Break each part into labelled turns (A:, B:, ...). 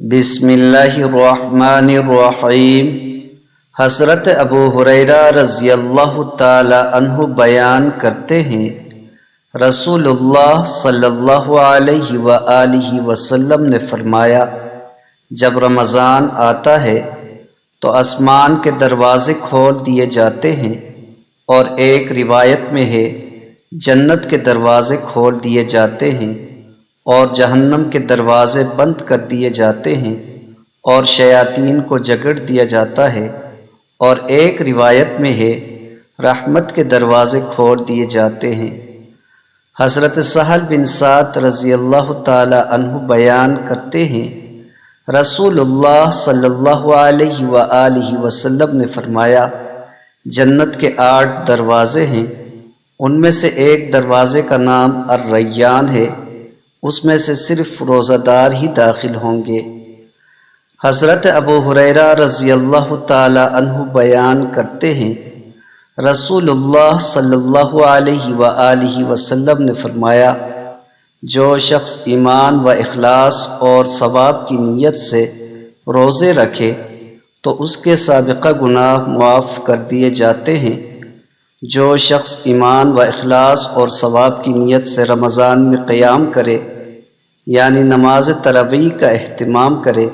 A: بسم اللہ الرحمن الرحیم۔ حضرت ابو ہریرہ رضی اللہ تعالی عنہ بیان کرتے ہیں، رسول اللہ صلی اللہ علیہ وآلہ وسلم نے فرمایا، جب رمضان آتا ہے تو آسمان کے دروازے کھول دیے جاتے ہیں، اور ایک روایت میں ہے جنت کے دروازے کھول دیے جاتے ہیں اور جہنم کے دروازے بند کر دیے جاتے ہیں اور شیاطین کو جگڑ دیا جاتا ہے، اور ایک روایت میں ہے رحمت کے دروازے کھول دیے جاتے ہیں۔ حضرت سہل بن سعد رضی اللہ تعالی عنہ بیان کرتے ہیں، رسول اللہ صلی اللہ علیہ وآلہ وسلم نے فرمایا، جنت کے 8 دروازے ہیں، ان میں سے ایک دروازے کا نام الریان ہے، اس میں سے صرف روزہ دار ہی داخل ہوں گے۔ حضرت ابو ہریرہ رضی اللہ تعالی عنہ بیان کرتے ہیں، رسول اللہ صلی اللہ علیہ وآلہ وسلم نے فرمایا، جو شخص ایمان و اخلاص اور ثواب کی نیت سے روزے رکھے تو اس کے سابقہ گناہ معاف کر دیے جاتے ہیں۔ جو شخص ایمان و اخلاص اور ثواب کی نیت سے رمضان میں قیام کرے، یعنی نماز تراویح کا اہتمام کرے،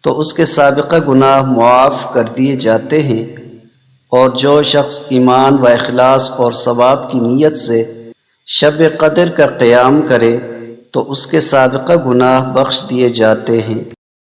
A: تو اس کے سابقہ گناہ معاف کر دیے جاتے ہیں، اور جو شخص ایمان و اخلاص اور ثواب کی نیت سے شب قدر کا قیام کرے تو اس کے سابقہ گناہ بخش دیے جاتے ہیں۔